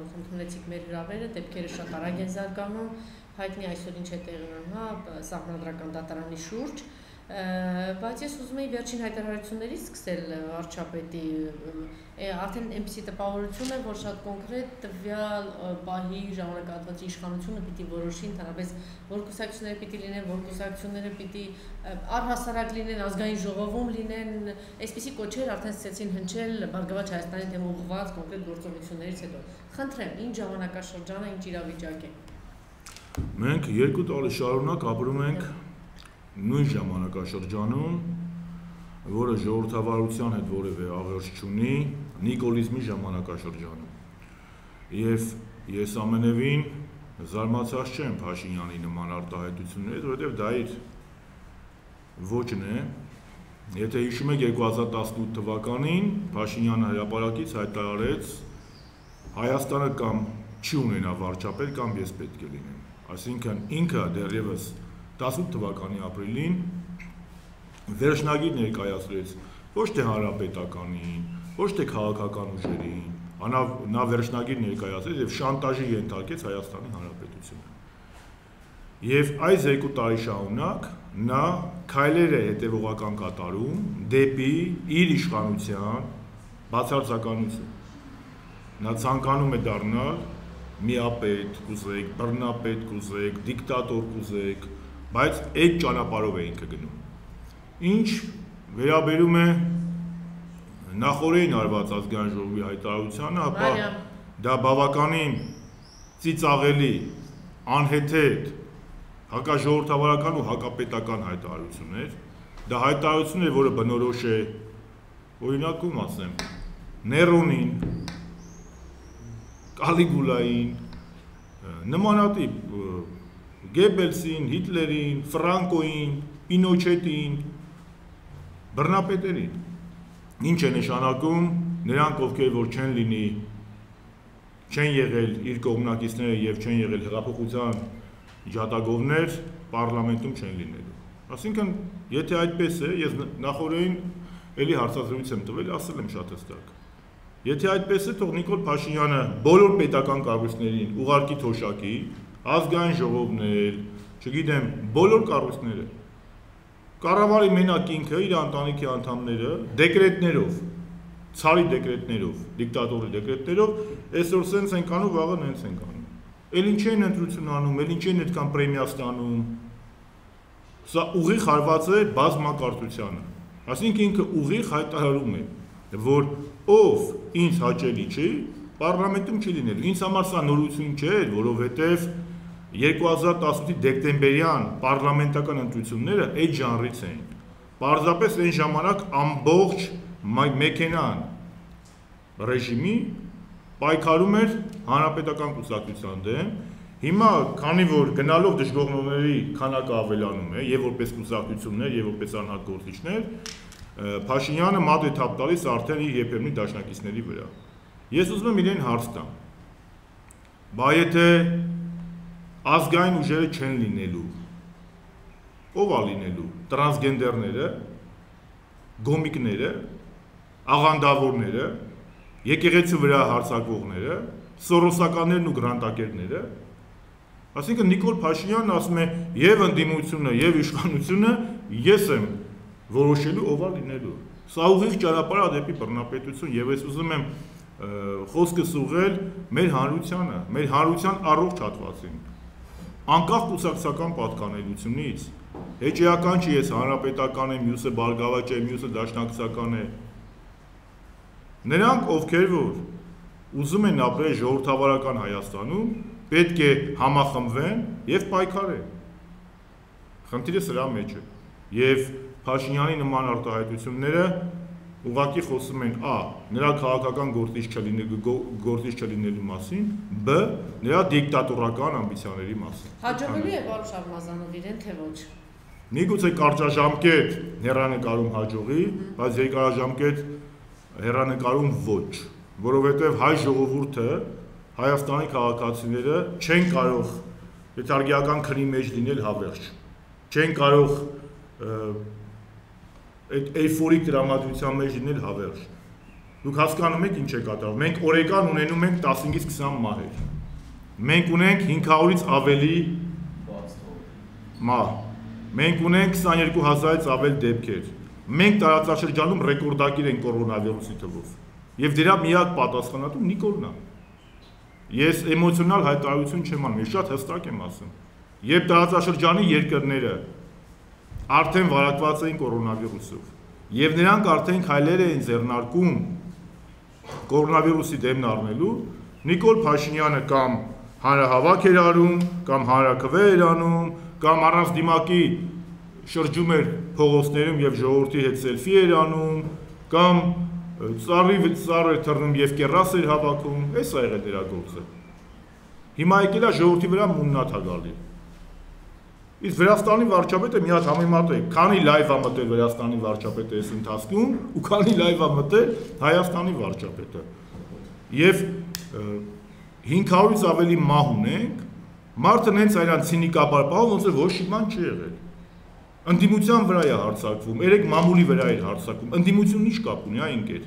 Ընդունեցիք մեր հրավերը, դեպքերը շատ արագ են զարգանում, հայտնի այսօր ինչ է տեղի ունենում սահմանադրական դատարանի շուրջ, բայց ես ուզում եի վերջին հայտարարություններից սկսել վարչապետի, արդեն այնպիսի տպավորություն է, որ շատ կոնկրետ տվյալ պահի ժամանակահատվածի իշխանությունը պիտի որոշի ընդհանրապես որ կուսակցությունները պիտի լինեն, որ կուսակցությունները պիտի առհասարակ լինեն, ազգային ժողովում լինեն, այսպիսի կոչեր արդեն սկսեցին հնչել Բարգավաճ Հայաստանի դեմ ուղղված կոնկրետ գործողություններից հետո։ Խնդրեմ, ինչ ժամանակաշրջան է, ինչ իրավիճակ է։ Մենք 2 տարի շարունակ ապրում ենք նույն ժամանակաշրջանում, որը ժողովրդավարության հետ որևէ աղերս չունի, նիկոլիզմի ժամանակաշրջանում։ Եվ ես ամենևին զարմացած չեմ Փաշինյանի նման արտահայտություններից, որովհետև դա իր ոճն է։ Եթե հիշում եք 2018 թվականին Փաշինյանը հրապարակից հայտարարեց Հայաստանը կամ չի ունենա վարչապետ կամ ես պետք է լինեմ։ Այսինքն ինքը դեռևս 18 թվականի ապրիլին վերջնագիր ներկայացրեց ոչ թե հանրապետականին, ոչ թե քաղաքական ուժերին, նա վերջնագիր ներկայացրեց եւ շանտաժի ենթարկեց Հայաստանի Հանրապետությունը։ Եվ այս 2 տարի շարունակ նա քայլեր է հետևողական կատարում դեպի իր իշխանության բացարձականություն։ Նա ցանկանում է դառնալ միապետ կուզեք, բռնապետ կուզեք, դիկտատոր կուզեք, բայց այդ ճանապարհով է ինքը գնում։ Ինչ վերաբերում է նախորդին արված ազգային ժողովի հայտարարությանը, ապա դա բավականին ծիծաղելի, անհեթեթ հակաժողովրդավարական ու հակապետական հայտարարություն էր։ Դա հայտարարություն էր, որը բնորոշ է, օրինակում ասեմ, Ներոնին, Կալիգուլային, նմանատիպ Գեբելսին, Հիտլերին, Ֆրանկոին, Պինոչետին, բռնապետերին։ Ինչ է նշանակում նրանք, ովքեր որ չեն եղել իր կողմնակիցները եւ չեն եղել հեղափոխության ջատագովներ, պարլամենտում չեն լինելու։ Այսինքն, եթե այդպես է, ես նախորդին էլի հարցազրույց եմ տվել, ասել եմ շատ հստակ։ Եթե այդպես է, թող Նիկոլ Փաշինյանը բոլոր պետական կառույցներին ուղարկի թոշակի, ազգային ժողովներ, չգիտեմ, բոլոր կառույցները, կառավարի մենակ ինքը իր ընտանիքի անդամները դեկրետներով, ցարի դեկրետներով, դիկտատորի դեկրետներով, այսօր սենց ենք անում, վաղը նենց ենք անում։ Էլ ինչ են ընտրություն անում, էլ ինչ են այդքան պրեմիա ստանում։ Սա ուղիղ հարված է բազմակարծությանը։ Այսինքն ինքը ուղիղ հայտարարում է, որ ով ինձ հաճելի չի, պարլամենտում չի լինելու։ Ինձ համար սա նորություն չէ, որովհետև 2018-ի դեկտեմբերյան պարլամենտական ընտրությունները այդ ժանրից էին։ Պարզապես այն ժամանակ ամբողջ մեքենան ռեժիմի պայքարում էր հանրապետական կուսակցության դեմ։ Հիմա, քանի որ գնալով դժգոհողների քանակը ավելանում է, եւ որպես կուսակցություններ, եւ որպես անհատ գործիչներ, Փաշինյանը մատ է թափ տալիս արդեն իր երբեմնի դաշնակիցների վրա։ Ես ուզում եմ իրեն հարց տամ։ Բա եթե ազգային ուժերը չեն լինելու, ով է լինելու։ Տրանսգենդերները, գոմիկները, աղանդավորները, եկեղեցու վրա հարձակվողները, սորոսականներն ու գրանտակերները։ Այսինքն Նիկոլ Փաշինյանն ասում է եւ ընդդիմությունը եւ իշխանությունը ես եմ որոշելու ով է լինելու։ Սա ուղիղ ճանապարհ է դեպի բռնապետություն եւ ես ուզում եմ խոսքս ուղղել մեր հանրությանը, մեր հանրության առողջ հատվածին։ Անկախ կուսակցական պատկանելությունից, հեճեական չի ես հանրապետական եմ, մյուսը բարգավաճ է, մյուսը դաշնակցական է։ Նրանք, ովքեր որ ուզում են ապրել ժողովրդավարական Հայաստանում, պետք է համախմբվեն եւ պայքարեն։ Խնդիրը սրա մեջ է։ Եվ Փաշինյանի նման արտահայտությունները ուղղակի խոսում են ա. նրա քաղաքական գործիչ չլինելու մասին, բ. նրա դիկտատորական ամբիցիաների մասին։ Հաջողելի է պարոն Շարմազանով իրեն, թե ոչ։ Միգուցե կարճաժամկետ հեռանկարում հաջողի, բայց երկարաժամկետ հեռանկարում ոչ, որովհետև հայ ժողովուրդը, Հայաստանի քաղաքացիները չեն կարող լեթարգիական քնի մեջ լինել հավերժ, չեն կարող այդ էյֆորիկ տրամադրության մեջ լինել հավերժ։ Դուք հասկանում եք ինչ է կատարվում։ Մենք օրեկան ունենում ենք 15-ից 20 մահեր։ Մենք ունենք 500-ից ավելի մահ։ Մենք ունենք 22,000-ից ավել դեպքեր։ Մենք տարածաշրջանում ռեկորդակիր ենք կորոնավիրուսի թվով։ Եվ դրա միակ պատասխանատու Նիկոլն է։ Ես էմոցիոնալ հայտարարություն չեմ անում, ես շատ հստակ եմ ասում։ Երբ տարածաշրջանի երկրները արդեն վարակված էին կորոնավիրուսով, եւ նրանք արդեն քայլեր էին ձեռնարկում կորոնավիրուսի դեմն առնելու, Նիկոլ Փաշինյանը կամ հանրահավաք էր անում, կամ հանրաքվե էր անում, կամ առանց դիմակի շրջում էր փողոցներում եւ ժողովրդի հետ սելֆի էր անում, կամ ծառի էր թռնում եւ կեռաս էր հավաքում, էս է եղել դրա գործը։ Հիմա եկել է ժողովրդի վրա մուննաթ է գալի։ Իսկ Վրաստանի վարչապետը մի հատ համեմատ է, քանի լայվ է մտել Վրաստանի վարչապետը այս ընթացքում ու քանի լայվ է մտել Հայաստանի վարչապետը։ Եվ 500-ից ավելի մահ ունենք, մարդը հենց այլան ցինիկաբար պահում, ոնց որ ոչ մի բան չի եղել։ Ընդդիմության վրա է հարձակվում, երեք մամուլի վրա էր հարձակվում, ընդդիմությունն ինչ կապ ունի, այնքեր։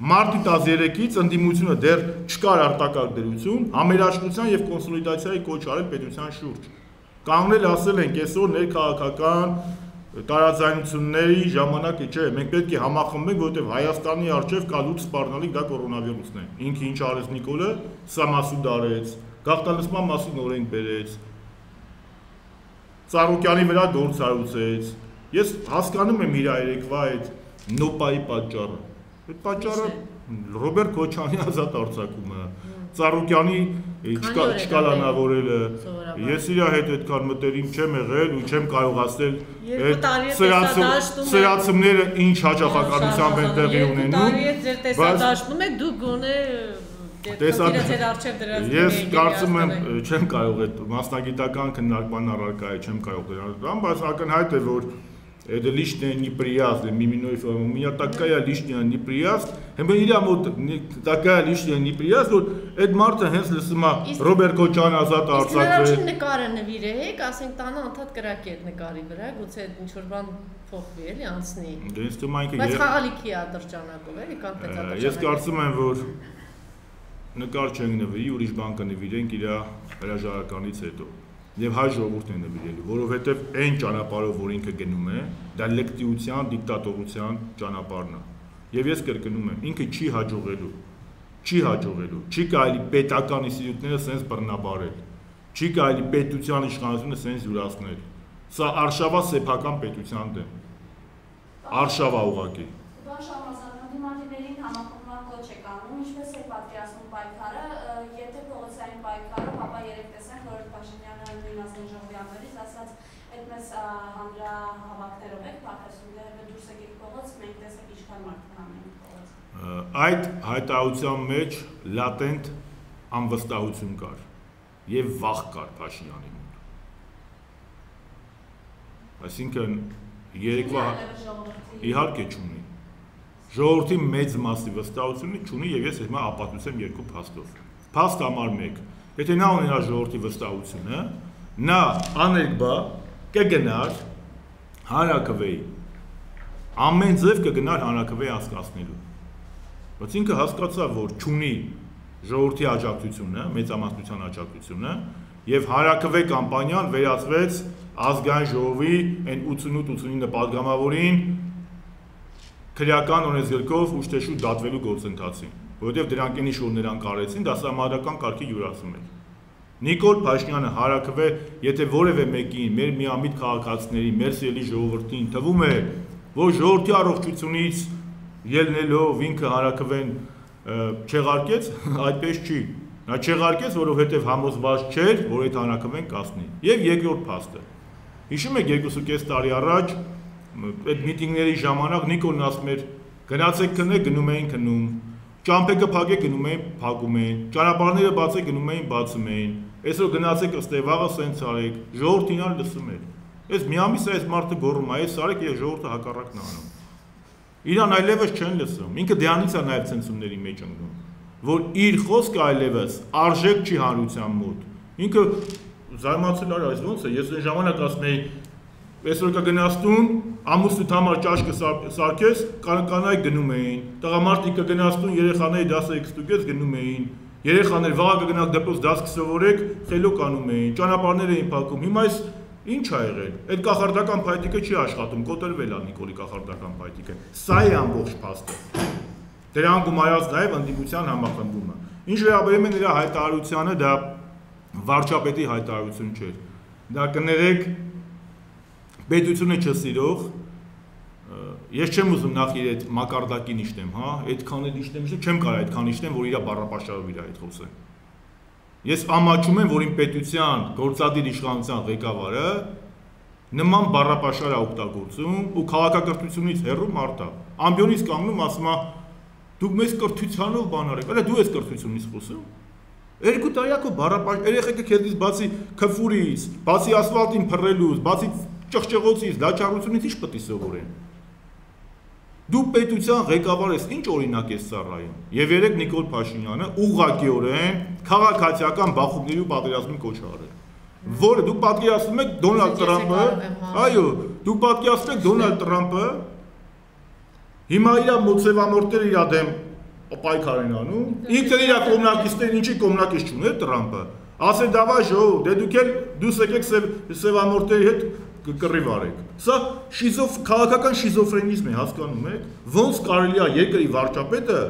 Մարտի 13-ից ընդդիմությունը դեռ չկար արտակարգ դրություն, համերաշխության եւ կոնսոլիդացիայի կոչ արել պետության շուրջ։ Կանգնել ասել ենք այսօր ներքաղաքական տարաձայնությունների ժամանակը չէ, մենք պետք է համախմբենք, որովհետև Հայաստանի առջև կա լուրջ սպառնալիք, դա կորոնավիրուսն է։ Ինքը ինչ արեց Նիկոլը, սա մասուդ արեց, գաղտնալսման մասին օրենք բերեց, Ծառուկյանի վրա գործ հարուցեց։ Ես հասկանում եմ իր երեկվա այդ նոպայի պատճառը։ Այդ պատճառը Ռոբերտ Քոչարյանի ազատ արձակումը, Ծառուկյանի չկալանավորելը, ես իր հետ այդքան մտերիմ չեմ եղել ու չեմ կարողացել սրացումները ինչ հաճախականությամբ են տեղի ունենում, ես կարծում եմ չեմ կարող այդ մասնագիտական քննարկման առարկա է, չեմ կարող դրան, բայց ակնհայտ է, որ это лишнее неприятно, миминой у меня такая лишняя неприятность, такая лишняя неприятность, որ այդ մարդը հենց լսում է Ռոբերտ Քոչարյանը ազատ արձակվել։ Իսկ նկարը նվիրեք, ասենք տանը անդադ կրակի այդ նկարի վրա, գուցե ինչ որ բան փոխվի, էլի անցնի։ Բայց խաղալիքի է դրջանակով, էլի կամ պետք է։ Ես կարծում եմ, որ նկար չենք նվիրի, ուրիշ բան կնվիրենք իր հրաժարականից հետո։ Եվ հայ ժողովուրդն է նվիրելու, որովհետև այն ճանապարհով, որ ինքը գնում է, դա լեկտիության, դիկտատորության ճանապարհն է։ Եվ ես կրկնում եմ, ինքը չի հաջողելու, չի կարելի պետական ինստիտուտները սենց բռնաբարել, չի կարելի պետության իշխանությունը սենց յուրացնել։ Սա արշավա սեփական պետության դեմ։ Արշավա ուղղակի։ Պարոն Շահմազյան, դիմադիներին համախմբման կոչ է կանում, ինչպես է պատկերացնում պայքարը, եթե փողոցային պայքարով, ապա երեք տեսանք, որ Փաշինյանը նույն ազգաժողովի ամերից ասաց, այդպես հանրահավաքներով եք փախեցնում, դեռ դուրս եկեք փողոց, մենք տեսեք ինչքան մարդ կհանենք փողոց։ Այդ հայտարարության մեջ լատենտ անվստահություն կար եւ վախ կար Փաշինյանի մոտ։ Այսինքն երեկվա իհարկե չունի։ Ժողովրդի մեծ մասի վստահությունը չունի եւ ես հիմա ապացուցեմ երկու փաստով։ Փաստ համար 1. Եթե նա ունենա ժողովրդի վստահությունը, նա աներկբա կգնար հանրաքվեի։ Ամեն ձև կգնար հանրաքվեի անցկացնելու։ Բայց ինքը հասկացավ, որ չունի ժողովրդի աջակցությունը, մեծամասնության աջակցությունը եւ հանրաքվե կամպանիան վերածվեց ազգային ժողովի այն 88-89 падգամավորին քրեական օրենսգրքով ուշտեշու դատվելու գործընթացին, որովհետև դրանք ինչ որ նրանք արեցին, դա սահմանադրական կարգի յուրացում էր։ Նիկոլ Փաշինյանը հանրաքվե, եթե որևէ մեկին, մեր միամիտ քաղաքացիների, մեր սիրելի ժողովրդին թվում է, որ ժողովրդի առողջությունից ելնելով ինքը հանրաքվեն չեղարկեց, այդպես չի։ Նա չեղարկեց, որովհետև համոզված չէր, որ այդ հանրաքվեն կասնի։ Եվ երկրորդ փաստը։ Հիշում եք 2.5 տարի առաջ այդ միտինգների ժամանակ Նիկոլն ասում էր գնացեք քնեք, գնում էին քնում, ճամփեքը փակեք, գնում էին փակում էին, ճանապարհները բացեք, գնում էին բացում էին, այսօր գնացեք ըստեվաղը սենց արեք, ժողովրդին ալ լսում էր։ Այս մի ամիս է այս մարդը գոռում, այս արեք եւ ժողովուրդը հակառակն է անում։ Իրան այլևս չեն լսում, ինքը դրանից է նաեւ ցենզուրների մեջ ընկնում, որ իր խոսքը այլևս արժեք չի հանրության մոտ։ Ինքը զարմացել էր, այս ոնց է, ես այն ժամանակ ասում էի Այսօր կգնաս տուն, ամուսնուդ համար ճաշ կսարքես, կանայք գնում էին, տղամարդիկ կգնաս տուն, երեխաների դասը ստուգես գնում էին, երեխաներ վաղը կգնաք դպրոց դաս կսովորեք, խելոք անում էին, ճանապարհներ էին փակում, հիմա այս ինչ ա եղել, այդ կախարդական փայտիկը չի աշխատում, կոտրվել է Նիկոլի կախարդական փայտիկը, սա է ամբողջ փաստը, դրան գումարած նաև ընդդիմության համախմբումը, ինչ վերաբերում է նրա հայտարարությանը, դա վարչապետի հայտարարություն չէր, դա կներեք պետությունը չսիրող, ես չեմ ուզում նախ իր այդ մակարդակին իշտեմ, հա, այդքան էլ իշտեմ, չեմ կարող այդքան իշտեմ, որ իր բառապաշարով իր հետ խոսեմ։ Ես ամաչում եմ, որ իմ պետության գործադիր իշխանության ղեկավարը նման բառապաշար է օգտագործում ու քաղաքակրթությունից հեռու մարդ է։ Ամբիոնից կանգնում ասում է, դուք մեզ կրթությանով բան արեք, այլ դու ես կրթությունից խոսում։ Երկու տարիակով բառապաշար, երեխեքը քեզից բացի քֆուրից, բացի ասֆալտին փռելուց, բացի ճղճղոցից, լաչառությունից ինչ պետք է սովորեն։ Դու պետության ղեկավար ես, ինչ օրինակ ես ծառայում։ Եվ երեք Նիկոլ Փաշինյանը ուղղակիորեն քաղաքացիական բախումների ու պատերազմի կոչ արել։ Որը դուք պատկերացնում եք Դոնալդ Տրամպը, այո, դուք պատկերացնում եք Դոնալդ Տրամպը, հիմա իր մոցևամորտերը իր դեմ պայքար են անում, ինքն իր կոմունակիստներին ինչի կոմունակիստ չուներ Տրամպը, ասել դավա ժողով, դե դուք եկեք սևամորտերի հետ կռիվ արեք։ Սա քաղաքական շիզոֆրենիզմ է, հասկանում եք, ոնց կարելի է երկրի վարչապետը,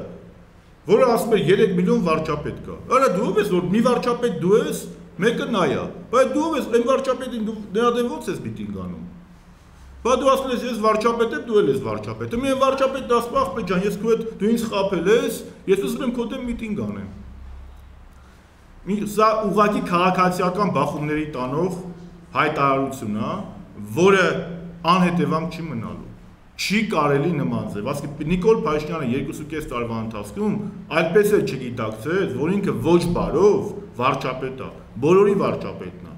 որը ասում է 3 միլիոն վարչապետ կա։ Արա դու ով ես, որ մի վարչապետ դու ես, մեկը նա է, բայց դու ով ես, այն վարչապետին նրա դեմ ոնց ես միտինգ անում։ Բա դու ասում ես ես վարչապետ եմ, դու էլ ես վարչապետը։ Մի վարչապետն ասում է աղբետ ջան, ես քո հետ դու ինձ խաբել ես, ես ուզում եմ քո դեմ միտինգ անեմ։ Սա ուղղակի քաղաքացիական բախումների տանող հայտարարություն է, որը անհետևանք չի մնալու, չի կարելի նման ձև, ասկի Նիկոլ Փաշինյանը 2.5 տարվա ընթացքում այդպես էլ չգիտակցեց, որ ինքը ոչ բարով վարչապետ է, բոլորի վարչապետն է,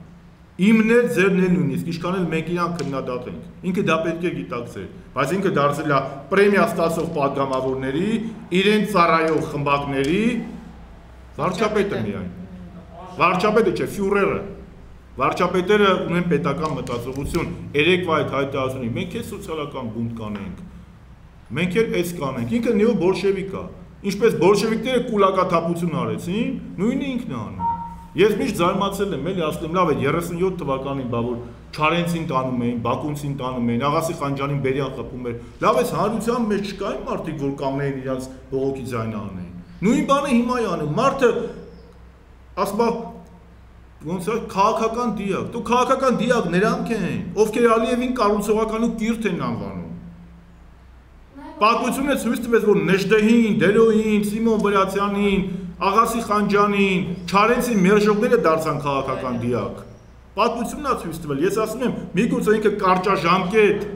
իմն էլ ձերն էլ նույնիսկ, ինչքան էլ մենք իրան քննադատենք, ինքը դա պետք է գիտակցել, բայց ինքը դարձել է պրեմիա ստացող պատգամավորների, իրեն ծառայող խմբակների վարչապետը միայն, վարչապետը չէ, ֆյուրերը Վարչապետերը ունեն պետական մտածողություն, երեկվա այդ հայտարարությունից, մենք էլ սոցիալական բունտ կանենք, մենք էլ էս կանենք, ինքը նեո-բոլշևիկ է, ինչպես բոլշևիկները կուլակաթափություն արեցին, նույնը ինքն է անում։ Ես միշտ զարմացել եմ, էլի ասում եմ, լավ է 37 թվականին, բա որ Չարենցին տանում էին, Բաքունցին տանում էին, Աղասի Խանջանին բերյան խփում էր, լավ է հանրության մեջ չկային մարդիկ, որ կանգնեին իրենց բողոքի ձայնը անեին։ Նույն բանը հիմա է անում, մարդը ասում է ոնց է քաղաքական դիակ, դու քաղաքական դիակ նրանք են, ովքեր Ալիևին կառուցողական ու կիրթ են անվանում։ Պատմությունը ցույց տվեց, որ Նեժդեհին, Դելոյին, Սիմոն Վրացյանին, Աղասի Խանջանին, Չարենցի մերժողները դարձան քաղաքական դիակ։ Պատմությունն է ցույց տվել, ես ասում եմ, միգուցե ինքը կարճաժամկետ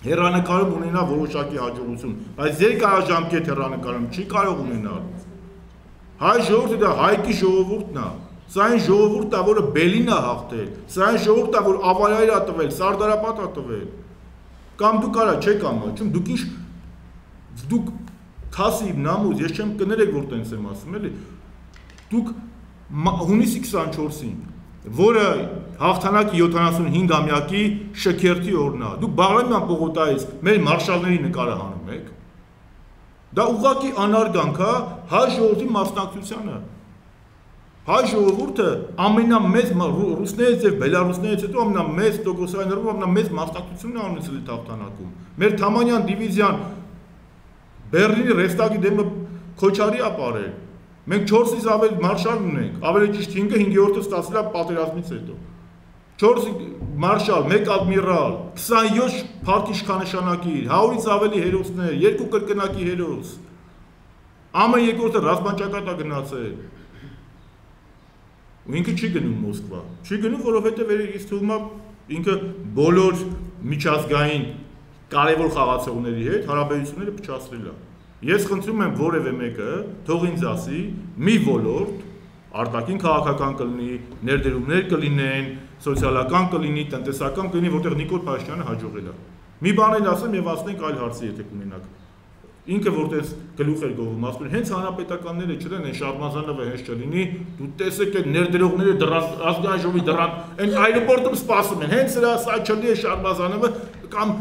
հեռանկարում ունենա որոշակի հաջողություն, բայց երկարաժամկետ հեռանկարում չի կարող ունենալ։ Հայ ժողովուրդը դա հայկի ժողովուրդն է։ Սա այն ժողովուրդն է, որը Բելին է հաղթել, սա այն ժողովուրդն է, որ Ավարայր է տվել, Սարդարապատ է տվել։ Կամ դուք արա չեք ամաչում, դուք ինչ դուք թասիվ նամուզ, ես չեմ կներեք, որ տենց եմ ասում, էլի։ Դուք հունիսի 24-ին, որը հաղթանակի 75-ամյակի շքերթի օրն է, դուք Բաղրամյան պողոտայից մեր մարշալների նկարը հանում եք։ Դա ուղղակի անարգանք է հայ ժողովրդի մասնակցությանը։ Հայ ժողովուրդը ամենամեծ ռուսներից եւ բելարուսներից հետո ամենամեծ տոկոսային ամենամեծ մասնակցությունն է ունեցել այդ հաղթանակում։ Մեր Թամանյան դիվիզիան Բերլինի Ռեստագի դեմը քոչարի ապարել։ Մենք 4-ից ավել մարշալ ունենք, ավելի ճիշտ 5-ը 5-րդը ստացել է պատերազմից հետո։ 4 մարշալ, 1 ադմիրալ, 27 փառք իշխանանշանակիր, 100-ից ավելի հերոսներ, 2 կրկնակի հերոս։ Ամը երկրորդը ռազմաճակատ է գնացել։ Ու ինքը չի գնում Մոսկվա, չի գնում, որովհետև ինձ թվում է ինքը բոլոր միջազգային կարևոր խաղացողների հետ հարաբերությունները փչացրել է։ Ես խնդրում եմ որևէ մեկը թող ինձ ասի մի ոլորտ, արտաքին քաղաքական կլինի, ներդրումներ կլինեն, սոցիալական կլինի, տնտեսական կլինի, որտեղ Նիկոլ Փաշինյանը հաջողել է։ Մի բան էլ ասեմ եւ ասենք այլ հարցի եթե կունենաք։ ինքը որտես գլուխ էր գովում, ասում էր, հենց հանրապետականները չլեն, այն Շարմազանովը հենց չլինի, դու տեսեք այդ ներդրողները դրան ազգային ժողովի դրան, այն այրոպորտում սպասում են, հենց սա չլի է Շարմազանովը կամ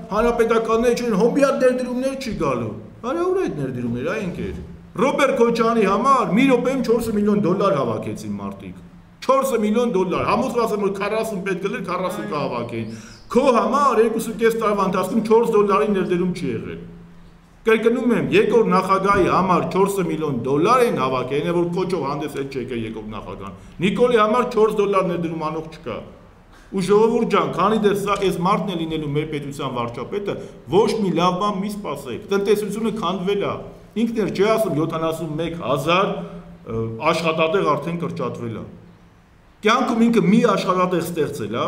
հանրապետականները չեն, հոբիատ ներդրումներ չի գալու։ Արա ուր է այդ ներդրումները, այ ընկեր։ Ռոբերտ Քոչյանի համար մի րոպեում $4 միլիոն հավաքեցին մարդիկ։ $4 միլիոն, համոզված եմ որ 40 պետք գներ 40 կհավաքեին։ Քո համար 2.5 տարվա ընթացքում $4 ներդրում չի եղել։ Կրկնում եմ, երկրորդ նախագահի համար $4 միլիոն են հավաքել, որ կոչով հանդես էլ չեկել երկրորդ նախագահան։ Նիկոլի համար $4 ներդրում անող չկա։ Ու ժողովուրդ ջան, քանի դեռ սա այս մարդն է լինելու մեր պետության վարչապետը, ոչ մի լավ բան մի սպասեք։ Տնտեսությունը քանդվել է։ Ինքն էլ չի ասում 71,000 աշխատատեղ արդեն կրճատվել է։ Կյանքում ինքը մի աշխատատեղ ստեղծել է,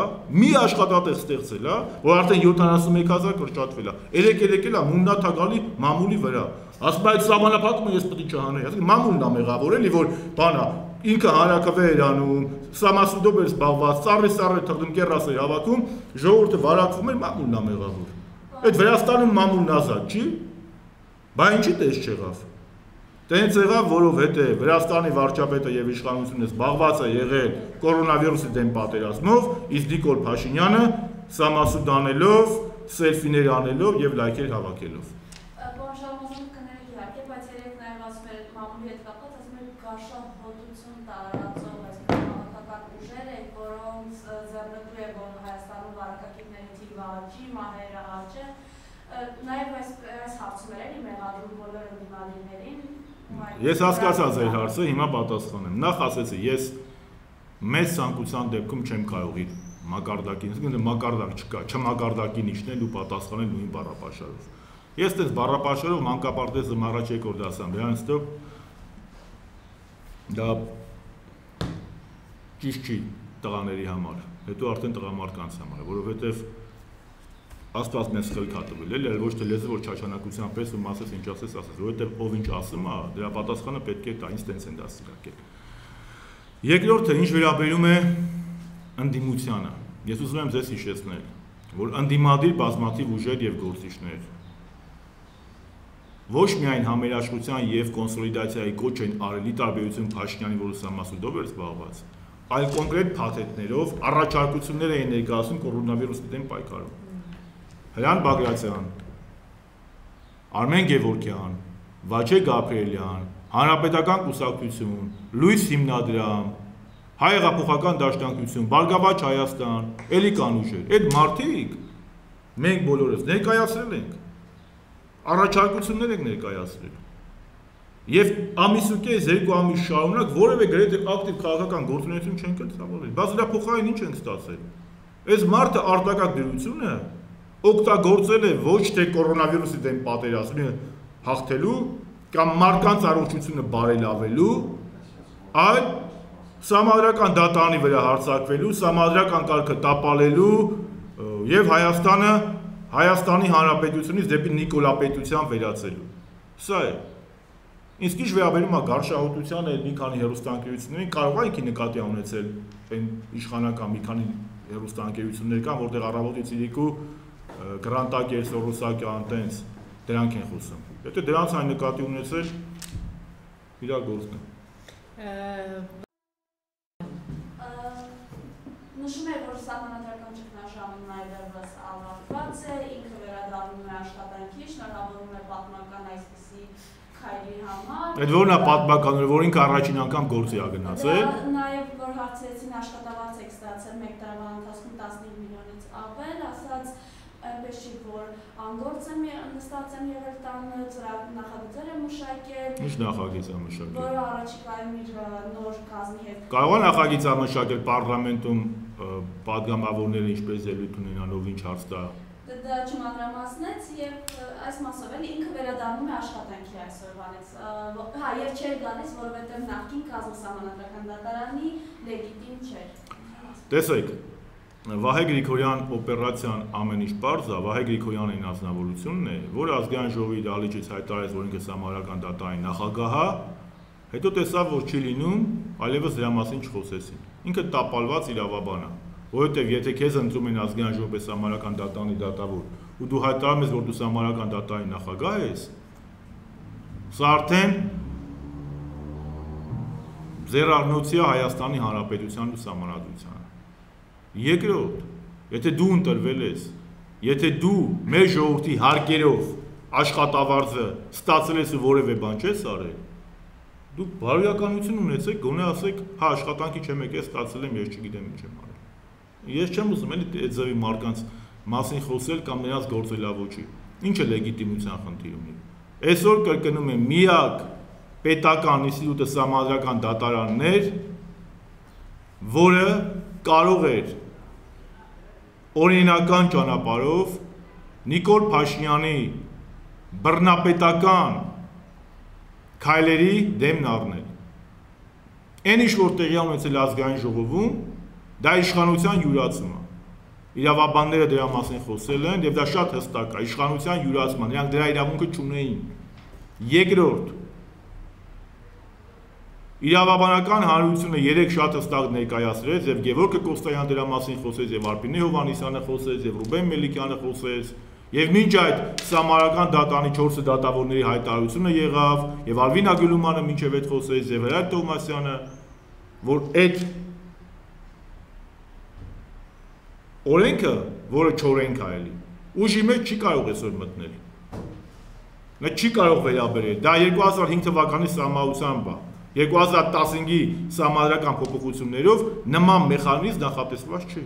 որ արդեն 71,000 կրճատվել է։ Երեք էլ է մուննաթա գալի մամուլի վրա։ Ասում այդ սահմանափակումը ես պետք է չհանեի, ասում մամուլն է մեղավոր էլի, որ բանա, ինքը հանրակրվե էր անում, սամասուդով էր զբաղված, ծառի թղթում կեռաս էր հավաքում, ժողովուրդը վարակվում էր, մամուլն է մեղավոր։ Այդ Վրաստանում մամուլն ազատ չի, բա ինչի տես չեղավ։ Տենց եղավ, որովհետև Վրաստանի վարչապետը եւ իշխանությունը զբաղված է եղել կորոնավիրուսի դեմ պատերազմով, իսկ Նիկոլ Փաշինյանը սամասուդ անելով, սելֆիներ անելով եւ լայքեր հավաքելով։ Բանշարմոզում կներեք իհարկե, բայց երեք նաեւ ասում էր մամուլի հետ կապված, ասում էր գարշահոտություն տարածող քաղաքական ուժեր են, որոնց ձեռնտու է որ Հայաստանում վարակակիրների թիվը աճի, մահերը աճը։ Նաեւ այս հարցում էր էլի մեղադրում բոլոր ընդդիմադիրներին։ Ես հասկացա ձեր հարցը, հիմա պատասխանեմ։ Նախ ասեցի, ես մեծ ցանկության դեպքում չեմ կարող իր մակարդակին, մակարդակ չկա, չմակարդակին իջնել ու պատասխանել նույն բառապաշարով։ Ես դες բառապաշարով մանկապարտեզը առաջ եկող դասամ, դրանից դա ճիշտ չի տղաների համար, հետո արդեն տղամարդկանց համար, որովհետև Աստված մեզ խելք է տվել, էլի ոչ թե լեզու որ չաչանակության պես ու մասես ինչ ասես, որովհետև ով ինչ ասում է, դրա պատասխանը պետք է տա, ինձ տենց են դասակել։ Երկրորդը ինչ վերաբերում է ընդդիմությանը, ես ուզում եմ ձեզ հիշեցնել, որ ընդդիմադիր բազմաթիվ ուժեր եւ գործիչներ ոչ միայն համերաշխության եւ կոնսոլիդացիայի կոչ են արել ի տարբերություն Փաշինյանի, որ ուսամասուդով էր զբաղված, այլ կոնկրետ փաթեթներով առաջարկություններ էին ներկայացնում կորոնավիրուսի դեմ պայքարում։ Հրանտ Բագրատյան, Արմեն Գևորգյան, Վաչե Գաբրիելյան, Հանրապետական կուսակցություն, Լույս հիմնադրամ, Հայ հեղափոխական դաշնակցություն, Բարգավաճ Հայաստան, էլի կան ուժեր։ Այդ մարդիկ մենք բոլորս ներկայացրել ենք, առաջարկություններ ենք ներկայացրել։ Եվ ամիսուկես 2 ամիս շարունակ որևէ գրեթե ակտիվ քաղաքական գործունեություն չենք կրծավորել։ Բայց դրա փոխարեն ինչ ենք ստացել։ Այս մարդը արտակարգ դրությունը օգտագործել է ոչ թե կորոնավիրուսի դեմ պատերազմը հաղթելու կամ մարդկանց առողջությունը բարելավելու, այլ սահմանադրական դատարանի վրա հարձակվելու, սահմանադրական կարգը տապալելու եւ Հայաստանի Հանրապետությունից դեպի նիկոլապետության վերածելու։ Սա է։ Իսկ ինչ վերաբերում է գարշահոտությանը, մի քանի հեռուստաընկերություններին կարող է ինքի նկատի ունեցել այն իշխանական մի քանի հեռուստաընկերություններ կան, որտեղ առավոտից իրիկու Գրանտակեր, Սորոսակյան, տենց դրանք են խոսում։ Եթե դրանց այն նկատի ունեցել, իրար գործն է։ Նշում է, որ սահմանադրական ճգնաժամը այլևս ավարտված է, ինքը վերադառնում է աշխատանքի, շնորհավորում է պատմական այսպիսի քայլի համար։ Այդ որն է պատմական, որ ինքը առաջին անգամ գործի է գնացել։ Նաև որ հարցերեցին աշխատավարձ եք ստացել 1 տարվա ընթացքում 15 միլիոնից ավել, ասած այնպես չի, որ անգործ եմ նստած եմ եղել տանը, նախագծեր եմ մշակել։ Ինչ նախագիծ է մշակել։ Որը առաջիկայում իր նոր կազմի հետ։ Կարող է նախագիծ է մշակել պարլամենտում պատգամավորները ինչպես ելույթ ունենալով ինչ հարց տա։ Դա չմանրամասնեց եւ այս մասով էլ ինքը վերադառնում է աշխատանքի այսօրվանից։ Հա, եւ չէր գալիս, որովհետեւ նախկին կազմասահմանադրական դատարանի լեգիտիմ չէր։ Տեսեք, Վահե Գրիգորյան օպերացիան ամեն ինչ պարզ է, Վահե Գրիգորյանի անձնավորությունն է, որը ազգային ժողովի դահլիճից հայտարարեց, որ ինքը սահմանադրական դատարանի նախագահ է, հետո տեսավ, որ չի լինում, այլևս դրա մասին չխոսեցին։ Ինքը տապալված իրավաբան է, որովհետև եթե քեզ ընտրում են ազգային ժողովի սահմանադրական դատարանի դատավոր, ու դու հայտարարում ես, որ դու սահմանադրական դատարանի նախագահ ես, Սա արդեն ձեռառնոցի է Հայաստանի Հանրապետության ու Սահմանադրությանը։ Երկրորդ, եթե դու ընտրվել ես, եթե դու մեր ժողովրդի հարկերով աշխատավարձը ստացել ես ու որևէ բան չես արել, դուք բարոյականություն ունեցեք, գոնե ասեք, հա աշխատանքի չեմ եկել, ստացել եմ, ես չգիտեմ ինչ եմ արել։ Ես չեմ ուզում էլի այդ ձևի մարդկանց մասին խոսել կամ նրանց գործելավոճի։ Ինչ է լեգիտիմության խնդիր ունի։ Այսօր կրկնում եմ, միակ պետական ինստիտուտը սահմանադրական դատարանն էր, որը կարող էր օրինական ճանապարհով Նիկոլ Փաշինյանի բռնապետական քայլերի դեմն առնել։ Այն ինչ որ տեղի ունեցել ազգային ժողովում, դա իշխանության յուրացում է։ Իրավաբանները դրա մասին խոսել են եւ դա շատ հստակ է, իշխանության յուրացման, նրանք դրա իրավունքը չունեին։ Երկրորդ, իրավաբանական հանրությունը երեք շատ հստակ ներկայացրեց եւ Գևորգ Կոստանյանը դրա մասին խոսեց եւ Արփինե Հովհաննիսյանը խոսեց եւ Ռուբեն Մելիքյանը խոսեց եւ մինչ այդ սահմանադրական դատարանի 4 դատավորների հայտարարությունը եղավ եւ Ալվին Ագյուլումյանը մինչեւ այդ խոսեց եւ Հրաչ Տոմասյանը, որ այդ օրենքը, որը չորենք է էլի, ուժի մեջ չի կարող այսօր մտնել։ Նա չի կարող վերաբերել։ Դա 2005 թվականի սահմանությամբ է։ 2015-ի սահմանադրական փոփոխություններով նման մեխանիզմ նախատեսված չի։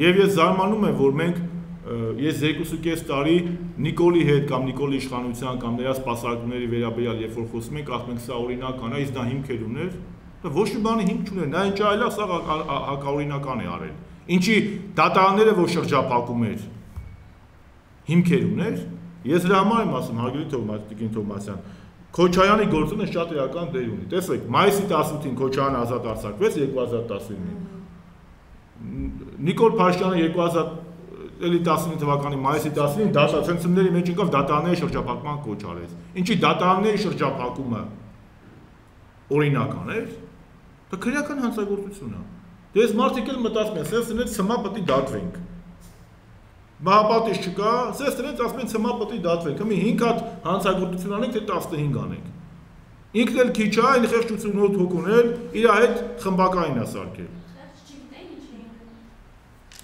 Եվ ես զարմանում եմ, որ մենք ես 2.5 տարի Նիկոլի հետ կամ Նիկոլի իշխանության կամ նրա սպասարկումների վերաբերյալ երբ որ խոսում ենք, ասում ենք սա օրինական է, իսկ դա հիմքեր ուներ, ոչ մի բանի հիմք չուներ, նա ինչ այլ է, սա հակաօրինական է արել։ Ինչի դատարանները որ շրջափակում էր, հիմքեր ուներ, ես դրա համար եմ ասում, հարգելի Տիկին Թովմասյան, Քոչարյանի գործոնը շատ էական դեր ունի։ Տեսեք, մայիսի 18-ին Քոչարյանը ազատ արձակվեց 2019-ին։ Նիկոլ Փաշինյանը 2019 թվականի մայիսի 19-ին դատացնցումների մեջ եկավ դատարանների շրջափակման կոչ արեց։ Ինչի դատարանների շրջափակումը օրինական էր, դա քրեական հանցագործություն է։ Դες մարդիկ էլ մտածում են, սենց դրանից ցմա պետք է դատվենք։ Մահապատիժ չկա, սենց դրանից ասում են ցմա պետք է դատվենք։ Մի 5 հատ հանցագործություն անենք, թե 15 անենք։ Ինքն էլ քիչ է, այն խեղճություն 8 հոգուներ, իր հետ խմբակային է սարքել։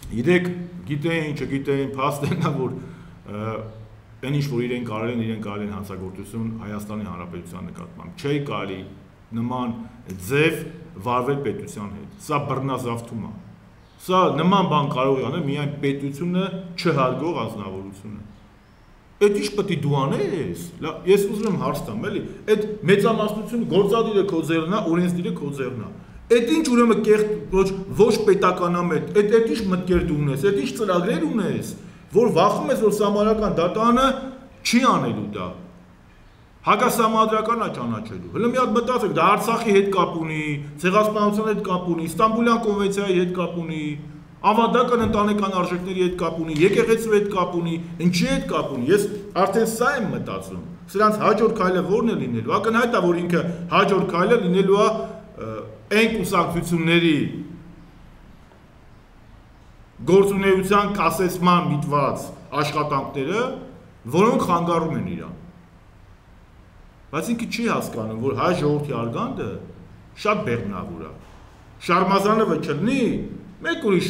Իրենք գիտեին, չգիտեին, փաստն է, որ այն ինչ որ իրենք արել են հանցագործություն Հայաստանի Հանրապետության նկատմամբ։ Չի կարելի նման ձև վարվել պետության հետ։ Սա բռնազավթում է։ Սա նման բան կարող է անել միայն պետությունը չհարգող անձնավորությունը։ Այդ ինչ պետք է դու անես։ Ես ուզում եմ հարց տամ, էլի, այդ մեծամասնությունը գործադիրը քո ձեռն է, օրենսդիրը քո ձեռն է։ Այդ ինչ ուրեմն կեղծ ոչ պետականամետ, այդ ինչ մտքեր դու ունես, այդ ինչ ծրագրեր ունես, որ վախում ես որ սահմանադրական դատարանը չի անելու դա։ Հակասահմանադրական է ճանաչելու։ Հələ մի հատ մտածեք, դա Արցախի հետ կապ ունի, Ցեղասպանության հետ կապ ունի, Ստամբուլյան կոնվենցիայի հետ կապ ունի, ավանդական ընտանեկան արժեքների հետ կապ ունի, եկեղեցու հետ կապ ունի, ինչի հետ կապ ունի։ Ես արդեն սա եմ մտածում։ Սրանց հաջորդ քայլը ո՞րն է լինելու։ Ակնհայտ է, որ ինքը հաջորդ քայլը լինելու է այն կուսակցությունների գործունեության կասեցման միտված աշխատանքները, որոնք խանգարում են իրան։ Բայց ինքը չի հասկանում, որ հայ ժողովրդի արգանդը շատ բեղմնավոր է։ Շարմազանովը չլինի, մեկ ուրիշ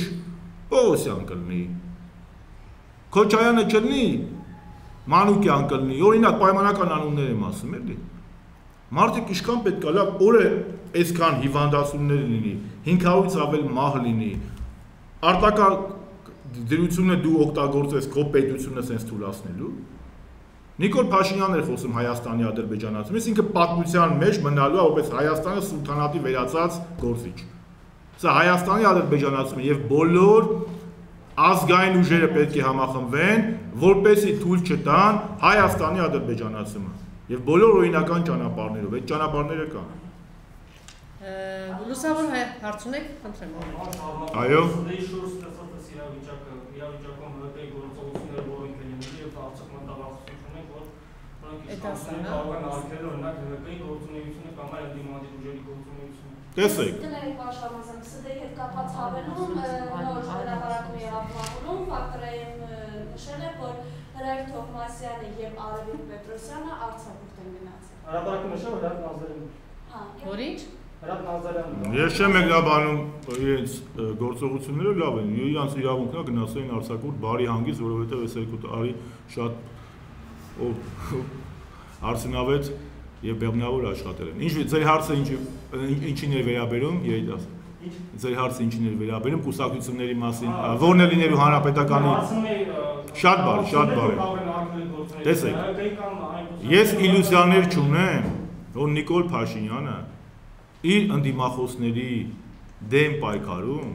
Պողոսյան կլինի, Քոչարյանը չլինի, Մանուկյան կլինի, օրինակ պայմանական անուններ եմ ասում, էլի։ Մարդիկ ինչքան պետք է լավ օրը այսքան հիվանդացումներ լինի, 500-ից ավել մահ լինի, արտակարգ դրությունը դու օգտագործես քո պետությունը sense թույլատնելու։ Նիկոլ Փաշինյանն էր խոսում Հայաստանի ադրբեջանացումից, ինքը պատմության մեջ մնալու է որպես Հայաստանը սուլթանատի վերածած գործիչ։ Սա Հայաստանի ադրբեջանացումը եւ բոլոր ազգային ուժերը պետք է համախմբվեն, որպեսզի թույլ չտան Հայաստանի ադրբեջանացումը եւ բոլոր օրինական ճանապարհներով, այդ ճանապարհները կան։ Լուսավոր հարց ունեք, խնդրեմ։ Այո։ Տեսեք։ Դների պաշտպանության ՍԴ-ի հետ կապված հավելում նոր հրապարակում եղավ մաղունում, ֆակտորային նշել է, որ Նաև Թովմասյանը եւ Արևիկ Պետրոսյանը Արցախ են գնացել։ Հրապարակում նշել Հրապ Նազարյանը։ Հա, Որի՞նչ։ Հրապ Նազարյանը։ Ես չեմ մեկնաբանում իրենց գործողությունները լավ են, իրանց իրավունքն է գնացել են արձակուրդ բարի հանգիստ, որովհետև այս 2 տարի շատ արդյունավետ եւ բեղմնավոր աշխատել են։ Ինչ ձեր հարցը ինչին է վերաբերում, երիտասարդ։ Ձեր հարցը ինչին է վերաբերում կուսակցությունների մասին, որն է լինելու հանրապետականի շատ բարի։ Տեսեք, ես իլյուզիաներ չունեմ, որ Նիկոլ Փաշինյանը իր ընդդիմախոսների դեմ պայքարում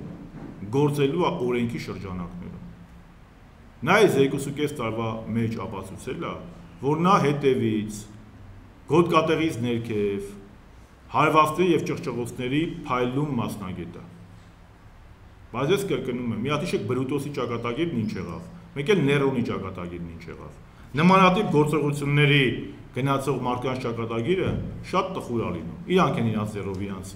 գործելու է օրենքի շրջանակներում։ Նա այս 2.5 տարվա մեջ ապացուցել է, որ նա հետևից, գոտկատեղից ներքև, հարվածների եւ ճղճղոցների փայլում մասնագետ է։ Բայց ես կրկնում եմ, մի հատ իշեք Բրուտոսի ճակատագիրն ինչ եղավ, մեկ էլ Ներոնի ճակատագիրն ինչ եղավ։ Նմանատիպ գործողությունների գնացող մարդկանց ճակատագիրը շատ տխուր է լինում։ Իրանք են իրաց ձեռով իրանց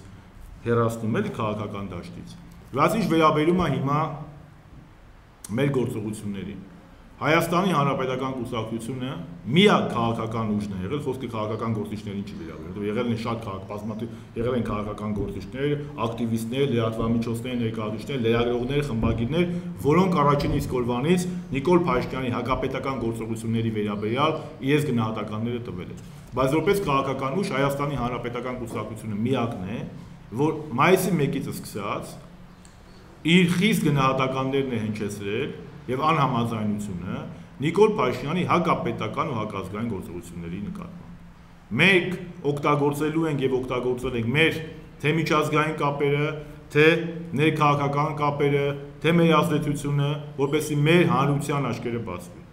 հեռացնում էլի քաղաքական դաշտից։ Բայց ինչ վերաբերում է հիմա մեր գործողություններին։ Հայաստանի Հանրապետական կուսակցությունը միակ քաղաքական ուժն է եղել, խոսքը քաղաքական գործիչներին չի վերաբերում, եղել են շատ բազմաթիվ եղել են քաղաքական գործիչներ, ակտիվիստներ, լրատվամիջոցների ներկայացուցիչներ, լրագրողներ, խմբագիրներ, որոնք առաջին իսկ օրվանից Նիկոլ Փաշինյանի հակապետական գործողությունների վերաբերյալ իրենց գնահատականները տվել են։ Բայց որպես քաղաքական ուժ Հայաստանի Հանրապետական կուսակցությունը միակն է, որ մայիսի 1-ից սկսած իր խիստ գնահատականներն է հնչեցրել եւ անհամաձայնությունը Նիկոլ Փաշինյանի հակապետական ու հակազգային գործողությունների նկատմամբ։ Մենք օգտագործելու ենք եւ օգտագործել ենք մեր թե միջազգային կապերը, թե ներքաղաքական կապերը, թե մեր ազդեցությունը, որպեսզի մեր հանրության աչքերը բացվի։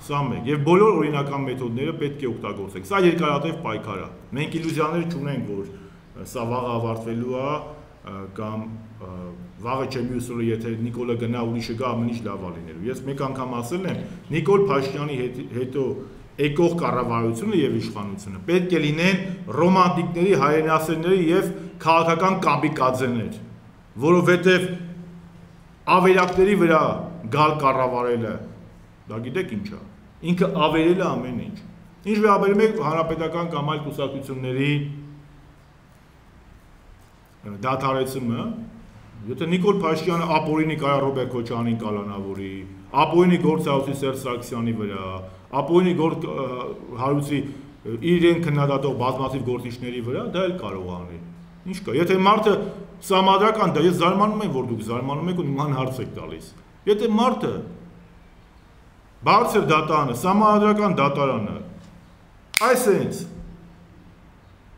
Սա մեկ եւ բոլոր օրինական մեթոդները պետք է օգտագործենք։ Սա երկարատև պայքար է։ Մենք իլյուզիաներ չունենք, որ սա վաղը ավարտվելու է կամ վաղը չէ մյուս օրը եթե Նիկոլը գնա ուրիշը գա ամեն ինչ լավ է լինելու։ Ես մեկ անգամ ասել եմ, Նիկոլ Փաշինյանի հետո եկող կառավարությունը եւ իշխանությունը պետք է լինեն ռոմանտիկների, հայրենասերների եւ քաղաքական կամիկաձեներ, որովհետեւ ավերակների վրա գալ կառավարելը, դա գիտեք ինչ է, ինքը ավերել է ամեն ինչ։ Ինչ վերաբերում է հանրապետական կամ այլ կուսակցությունների դադարեցումը, եթե Նիկոլ Փաշինյանը ապօրինի կարա Ռոբերտ Քոչարյանին կալանավորի, ապօրինի գործահոսի Սերժ Սարգսյանի վրա, ապօրինի հարուցի իրեն քննադատող բազմաթիվ գործիչների վրա, դա էլ կարող անի։ Ինչ կա, եթե մարդը սահմանադրական դա ես զարմանում եմ, որ դուք զարմանում եք ու նման հարց եք տալիս։ Եթե մարդը բարձր դատարանը, սահմանադրական դատարանը, այսինքն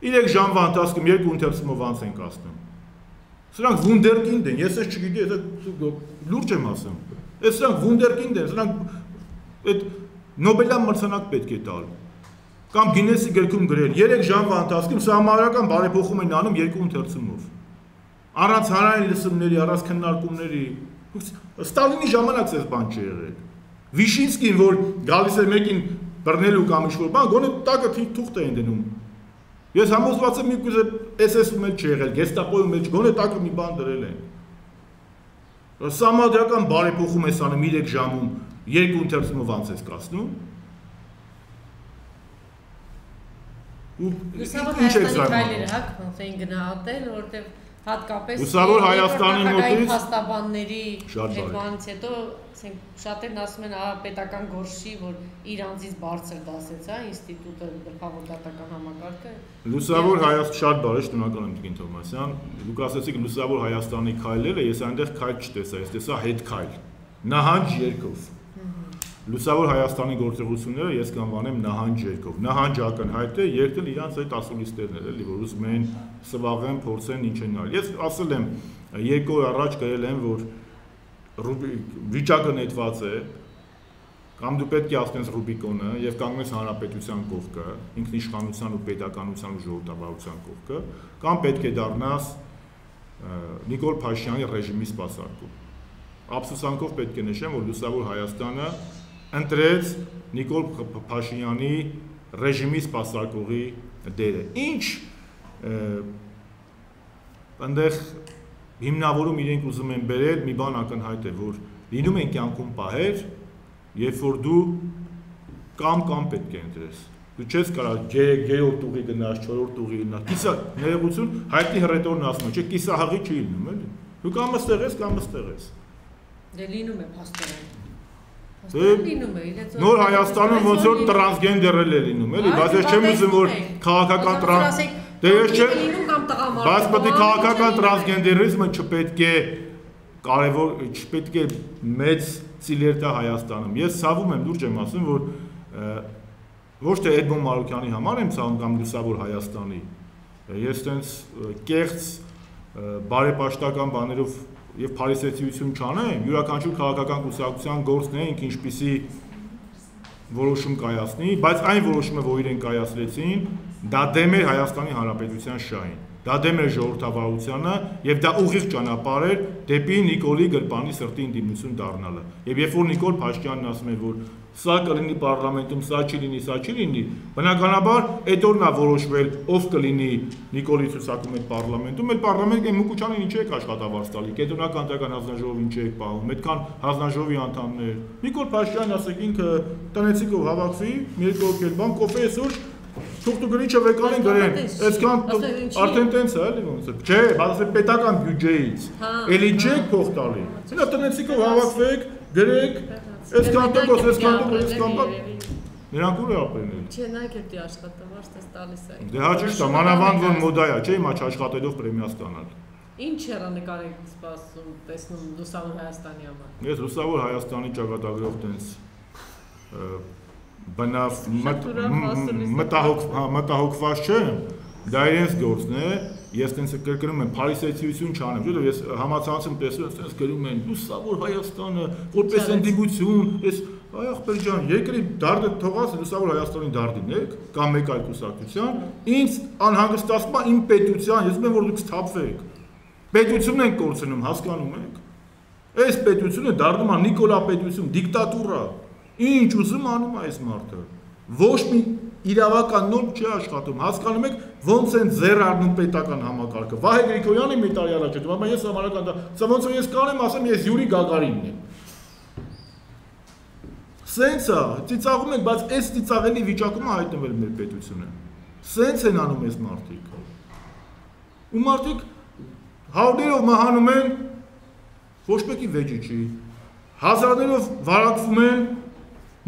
3 ժամվա ընթացքում 2 ընթերցումով անց են կազմում։ Սրանք վունդերկինդ են, ես ես չգիտի, լուրջ եմ ասում։ Այս սրանք վունդերկինդ են, սրանք այդ Նոբելյան մրցանակ պետք է տալ։ Կամ Գինեսի գրքում գրել 3 ժամվա ընթացքում սահմանադրական բարեփոխում են անում 2 ընթերցումով։ Առանց հանրային լսումների, առանց քննարկումների։ Ստալինի ժամանակ այս բան չի եղել։ Վիշինսկին, որ գալիս է մեկին բռնելու կամ ինչ-որ բան, գոնե տակը թուղթ են դնում։ Ես համոզված եմ միգուցե SS-ում էլ չի եղել, գեստապոյում էլ գոնե տակը մի բան դրել են։ Սահմանադրական բարեփոխում ես անում 3 ժամում, 2 ընթերցումով անց ես կասնում։ Լուսավոր Հայաստանի քայլերը հա ոնց էին գնահատել, որովհետև հատկապես Լուսավոր Հայաստանի մոտից հաստաբանների հետվանից հետո շատերն ասում են պետական գործի, որ իր անձից բարձր դասեց, հա, ինստիտուտը գլխավոր դատական համակարգը։ Լուսավոր Հայաստան շատ բարի, շնորհակալ եմ Տիկին Թովմասյան։ Դուք ասացիք Լուսավոր Հայաստանի քայլերը, ես այնտեղ քայլ չտեսա, ես տեսա հետ քայլ։ Նահանջ երկով։ Լուսավոր Հայաստանի գործողությունները ես կանվանեմ նահանջ երկով։ Նահանջ ակնհայտ է, երկն իրանց այդ ասուլիստերն են, էլի, որ ուզում են սվաղեն, փորձեն ինչ են արել։ Ես ասել եմ 2 օր առաջ գրել եմ, որ վիճակը նետված է, կամ դու պետք է ասնես Ռուբիկոնը եւ կանգնես հանրապետության կողքը, ինքնիշխանության ու պետականության ու ժողովրդավարության կողքը, կամ պետք է դառնաս Նիկոլ Փաշինյանի ռեժիմի սպասարկում։ Ափսոսանքով պետք է նշեմ, որ Լուսավոր Հայաստանը ընտրեց Նիկոլ Փաշինյանի ռեժիմի սպասարկողի դերը։ Ինչ այնտեղ հիմնավորում իրենք ուզում են բերել մի բան ակնհայտ է, որ լինում են կյանքում պահեր, երբ որ դու կամ պետք է ընտրես։ Դու չես կարող 3-րդ ուղի գնաս, 4-րդ ուղի գնաս։ Կիսա ներողություն, հայտնի հռետորն ասում է, չէ, կիսահաղի չի լինում, էլի։ Դու կամ ստեղես, կամ ստեղես։ Դե լինում է փաստորեն։ Փաստորեն լինում է, իրենց նոր Հայաստանում ոնց որ տրանսգենդերել է լինում, էլի, բայց ես չեմ ուզում որ քաղաքական Դե ես չեմ բայց պետք է քաղաքական տրանսգենդերիզմը չպետք է կարևոր չպետք է մեծ ծիլեր տա Հայաստանում։ Ես ցավում եմ, լուրջ եմ ասում, որ ոչ թե Էդմոն Մարուկյանի համար եմ ցավում կամ լուսավոր Հայաստանի։ Ես տենց կեղծ բարեպաշտական բաներով եւ փարիսեցիություն չանեմ, յուրաքանչյուր քաղաքական կուսակցության գործն է ինք ինչպիսի որոշում կայացնի, բայց այն որոշումը, որ իրեն կայացրեցին, դա դեմ էր Հայաստանի Հանրապետության շահին, դա դեմ էր ժողովրդավարությանը եւ դա ուղիղ ճանապարհ էր դեպի Նիկոլի Գրպանի սրտի ընդդիմություն դառնալը։ Եվ երբ որ Նիկոլ Փաշինյանն ասում էր, որ սա կլինի պարլամենտում, սա չի լինի, բնականաբար այդ օրն է որոշվել ով կլինի Նիկոլի ցուցակում այդ պարլամենտում, այդ պարլամենտը Մուկուչյանին ինչ եք աշխատավարձ տալի, կենտրոնական տեղական հանձնաժողովին ինչ եք պահում, այդքան հանձնաժողովի անդամներ։ Նիկոլ Փաշինյանն ասեք ինքը տնեցիկով հավաքվի, մի երկու օր բան կոֆե սուրճ Թուղթ ու գրիչը վեկանին գրեն, այսքան արդեն տենց է, էլի ոնց է։ Չէ, բայց ասել պետական բյուջեից։ Էլի չեք փող տալի։ Հիմա տնեցիկով հավաքվեք, գրեք, այսքան տոկոս, այսքան բան։ Նրանք ուր է ապրել։ Չէ, նայեք էլի աշխատավարձ տես տալիս է։ Դե հա ճիշտ է, մանավանդ որ մոդա է, չէ, հիմա չաշխատելով պրեմիա ստանալ։ Ինչ հեռանկար եք սպասում, տեսնում լուսավոր Հայաստանի համար։ Ես լուսավոր Հայաստանի ճակատագրով տենց բնավ մտահոգված չեմ, դա իրենց գործն է, ես տենց կրկնում եմ, փարիսեցիություն չանեմ, չէ՞ ես համացանցում տեսնում, տենց գրում են լուսավոր Հայաստանը, որպես ընդդիմություն, ես այ ախպեր ջան, երկրի դարդը թողած լուսավոր Հայաստանի դարդին եք, կամ մեկ այլ կուսակցության, ինձ անհանգստացնում է իմ պետության, ես ուզում եմ որ դուք սթափվեք։ Պետությունն են կորցնում, հասկանում եք։ Այս պետությունը դառնում է Նիկոլա պետություն, դիկտատուրա։ Ինչ ուզում անում այս մարդը։ Ոչ մի իրավական նորմ չի աշխատում։ Հասկանում եք ոնց են ձեռ առնում պետական համակարգը։ Վահե Գրիգորյանը մի տարի առաջ էր, բայց ես համարական դա, սա ոնց որ ես կանեմ, ասեմ ես Յուրի Գագարինն եմ։ Սենց է, ծիծաղում են, բայց այս ծիծաղելի վիճակում է հայտնվել մեր պետությունը։ Սենց են անում այս մարդիկ։ Ու մարդիկ հարյուրներով մահանում են, ոչ մեկի վեճի չի։ Հազարներով վարակվում են,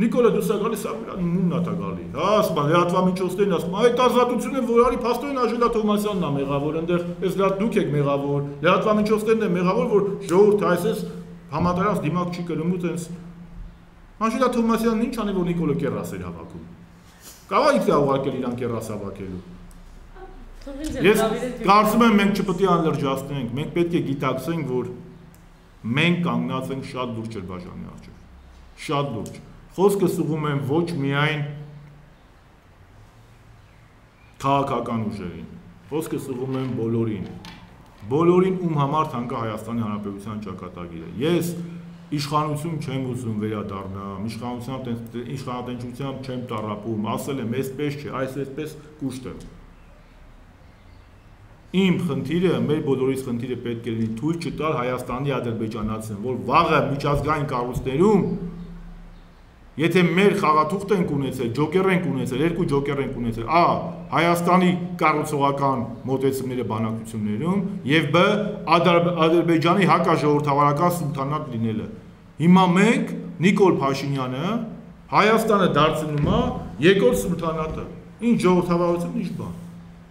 Նիկոլը դու սա գալիս Սամիրյանի նույնն ա գալի։ Հա, ասում լրատվամիջոցներն ասում, այդ ազատությունը, որ արի Փաստորեն Աժելա Թովմասյանն է մեղավոր, այնտեղ այս դուք եք մեղավոր, լրատվամիջոցներն են մեղավոր, որ ժողովուրդ այսպես համատարած դիմակ չի կրում ու տենց Աժելա Թովմասյանն ինչ անի, որ Նիկոլը կերաս էր հավաքում։ Կարող ինքն է ուղարկել իրան կերաս հավաքելու։ Ես կարծում եմ մենք չպետք է անլրջացնենք, մենք պետք է գիտակցենք, որ մենք կանգնած ենք շատ լուրջ Ջրբաժանի առջև։ Շատ լուրջ։ Խոսքս ուղղում եմ ոչ միայն քաղաքական ուժերին, խոսքս ուղղում եմ բոլորին, ում համար թանկա Հայաստանի Հանրապետության ճակատագիրը։ Ես իշխանություն չեմ ուզում վերադառնամ, իշխանատենչությամբ չեմ տառապում, ասել եմ, այսպես չէ, այսպես կուշտ եմ։ Իմ խնդիրը, մեր բոլորիս խնդիրը պետք է լինի թույլ չտալ Հայաստանի ադրբեջանացին, որ վաղը միջազգային կառույցներում Եթե մեր խաղաթուղթ ենք ունեցել, ջոկեր ենք ունեցել, երկու ջոկեր ենք ունեցել, A. Հայաստանի կառուցողական մոտեցումները բանակցություններում եւ B. Ադրբեջանի հակաժողովրդավարական սուլթանատ լինելը։ Հիմա մենք Նիկոլ Փաշինյանը Հայաստանը դարձնում է երկրորդ սուլթանատը։ Ինչ ժողովրդավարություն, ինչ բան։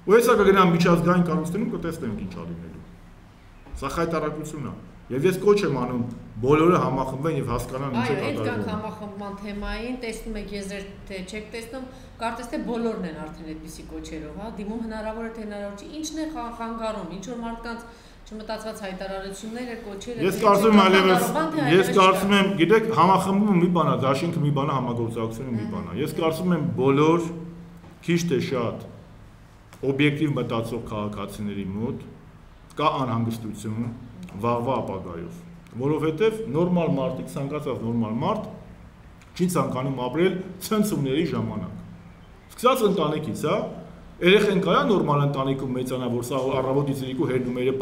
Ու հեսա կգնամ միջազգային կառույցներում կտեսնենք ինչ ա լինելու։ Սա խայտարակություն է։ Եվ ես կոչ եմ անում բոլորը համախմբեն եւ հասկանան ինչ է կատարվում։ Այդ կան համախմբման թեմային, տեսնում եք եզեր թե չեք տեսնում, կարծես թե բոլորն են արդեն այդպիսի կոչերով, հա, դիմում հնարավոր է թե հնարավոր չի։ Ինչն է խանգարում, ինչ որ մարդկանց չմտածված հայտարարությունները, կոչերը։ Ես կարծում եմ, գիտեք, համախմբումը մի բան է, դաշինքը մի բան է, համագործակցությունը մի բան է։ Ես կարծում եմ բոլոր քիչ թե շատ օբյեկտիվ մտածող քաղաքացիների մոտ կա անհանգստություն վաղվա ապագայով, որովհետև նորմալ մարդիկ, ցանկացած նորմալ մարդ չի ցանկանում ապրել ցնցումների ժամանակ։ Սկսած ընտանիքից, հա, երեխեն կարա նորմալ ընտանիքում մեծանա, որ սա առավոտից երեկո հերնումերը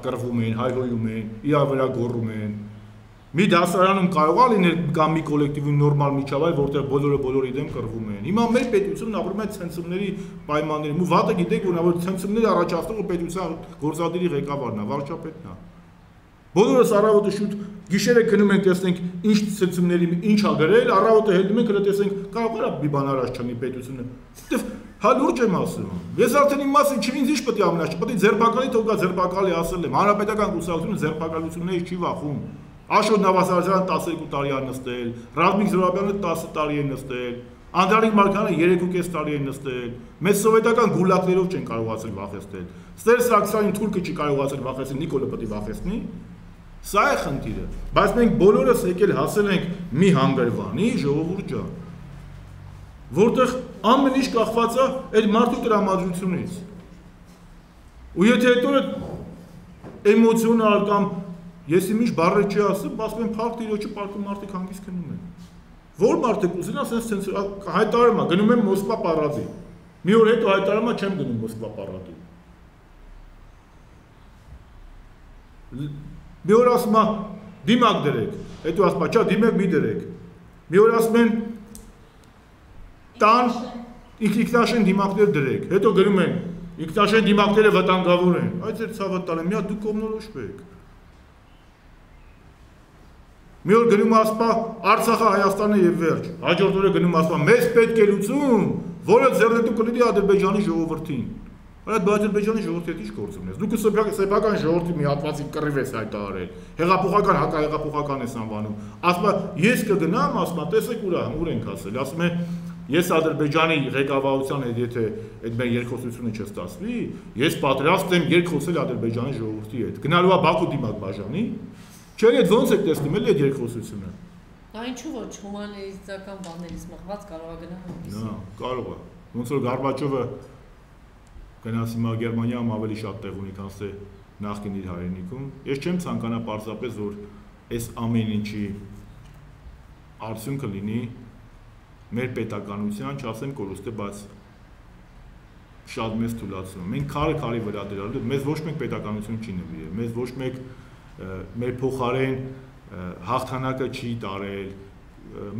կռվում են, հայհոյում են, իր վրա գոռում են։ Մի դասարանում կարող է լինել կամ մի կոլեկտիվի նորմալ միջավայր, որտեղ բոլորի դեմ կռվում են։ Հիմա մեր պետությունն ապրում է ցնցումների պայմաններում, ու վատը գիտեք, որ ցնցումներ առաջացնողը պետության գործադիրի ղեկավարն է, վարչապետն է։ Բոլորս առավոտը շուտ գիշերը քնում ենք, տեսնենք ինչ ցնցումների ինչ ա գրել, առավոտը հետում ենք, տեսնենք կարող է մի բան առաջ չանի պետությունը։ Հա լուրջ եմ ասում։ Ես արդեն իմ մասին չի ինձ ինչ պետք է ամենաշ, պետք է ձերբակալի թողա ձերբակալի ասել եմ։ Հանրապետական կուսակցությունը ձերբակալություններից չի վախում։ Աշոտ Նավասարյանը 12 տարի է նստել, Ռազմիկ Զոհրաբյանը 10 տարի է նստել, Անդրանիկ Մարկարյանը 3.5 տարի է նստել։ Մեծ սովետական գուլակներով չեն կարողացել վախեցնել։ Ստեր Սարգսյանին թուրքը չի կարողացել վախեցնել, Նիկոլը պետք է վախեցնի։ Սա է խնդիրը։ Բայց մենք բոլորս եկել հասել ենք մի հանգրվանի, ժողովուրդ ջան, որտեղ ամեն ինչ կախված է այդ մարդու տրամադրությունից։ Ու եթե հետո էմոցիոնալ կամ ես իմիջ բառը չի ասում, ասում եմ փառք Տիրոջը պարկում մարդիկ հանգիստ քնում են։ Որ մարդիկ ուզեն ասեն հայտարարում է, գնում եմ Մոսկվա պարադի։ Մի օր հետո հայտարարում է չեմ գնում Մոսկվա պարադի։ Մի օր ասում է դիմակ դրեք, հետո ասում է չա դիմեք մի դրեք։ Մի օր ասում են տան ինքնաշեն դիմակներ դրեք, հետո գրում են ինքնաշեն դիմակները վտանգավոր են։ Այդ ձեր ցավը տալեմ, մի հատ դուք կողմնորոշվեք։ Մի օր գնում ասպա Արցախը Հայաստանը եւ վերջ։ Հաջորդ օրը գնում ասպա մեզ պետք է լուծում, որը ձեռնտու կլինի Ադրբեջանի ժողովրդին։ Այդ Ադրբեջանի ժողովրդի հետ ինչ գործ ունես։ Դուք սեփական ժողովրդի մի հատվածի կռիվ ես հայտարարել։ Հեղափոխական հակահեղափոխական ես անվանում։ Ասպա ես կգնամ, ասպա տեսեք ուր ենք ասել։ Ասում է ես Ադրբեջանի ղեկավարության հետ եթե այդ մեր երկխոսությունը չստացվի, ես պատրաստ եմ երկխոսել Ադրբեջանի ժողովրդի հետ։ Գնալու է Բաքու դիմակ բաժանի։ Չէ՞ այդ ոնց եք տեսնում էլի այդ երկխոսությունը։ Դա ինչու ոչ հումանիտարական բաներից մղված կարող է գնալ։ Հա, կարող է։ Ոնց որ Գորբաչովը գնաց հիմա Գերմանիայում ավելի շատ տեղ ունի, քան թե նախկին իր հայրենիքում։ Ես չեմ ցանկանա պարզապես որ այս ամեն ինչի արդյունքը լինի մեր պետականության, չասեմ կորուստը, բայց շատ մեծ թուլացում։ Մենք քարի վրա դրալու, մեզ ոչ մեկ պետականություն չի նվիրել, մեզ ոչ մեկ մեր փոխարեն հաղթանակը չի տարել,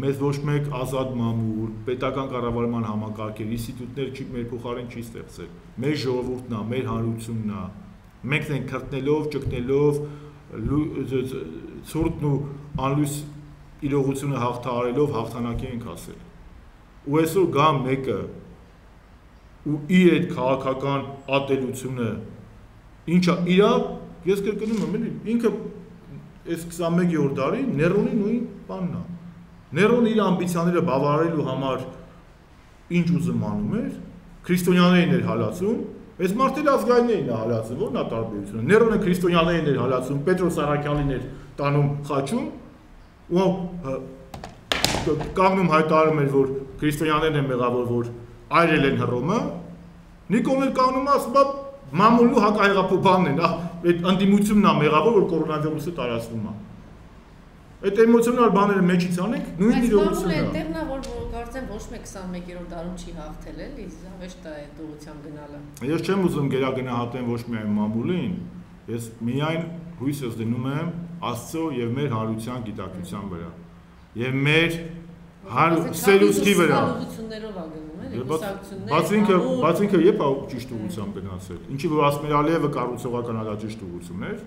մեզ ոչ մեկ ազատ մամուլ, պետական կառավարման համակարգեր, ինստիտուտներ մեր փոխարեն չի ստեղծել։ Մեր ժողովուրդն է, մեր հանրությունն է։ Մենք ենք քրտնելով, ճգնելով, ցուրտն ու անլույս իրողությունը հաղթահարելով հաղթանակի ենք հասել։ Ու այսօր գա մեկը ու իր այդ քաղաքական ատելությունը ինչա իրա ես կրկնում եմ էլի ինքը այս 21-րդ դարի Ներոնի նույն բանն է։ Ներոնը իր ամբիցիաները բավարարելու համար ինչ ուզում անում էր, քրիստոնյաներին էր հալածում, այս մարդերը ազգայիններին է հալածում, որն է տարբերությունը։ Ներոնը քրիստոնյաներին էր հալածում, Պետրոս Սարաքյանին էր տանում խաչում, ու կանգնում հայտարարում էր, որ քրիստոնյաներն են մեղավոր, որ այրել են Հռոմը, Նիկոլն էլ կանգնում է ասում է մամուլու հակահեղափոխանն են, այդ ընդդիմությունն է մեղավոր, որ կորոնավիրուսը տարածվում է։ Այդ էմոցիոնալ բաները մեջից անենք, նույն իրողությունն է։ Բայց մամուլը այնտեղն է, որ կարծեմ ոչ մեկ 21-րդ դարում չի հաղթել, էլի, զավեշտ է այդ ուղղությամբ գնալը։ Ես չեմ ուզում գերագնահատեմ ոչ միայն մամուլին, ես միայն հույս ես դնում եմ Աստծո եւ մեր հանրության գիտակցության վրա։ Եվ մեր սերուցքի վրա։ Բաց ինքը երբ է ճիշտ ուղղությամբ գնացել։ Ինչի որ ասում էր Ալիևը կառուցողական ալա ճիշտ ուղղությունն էր։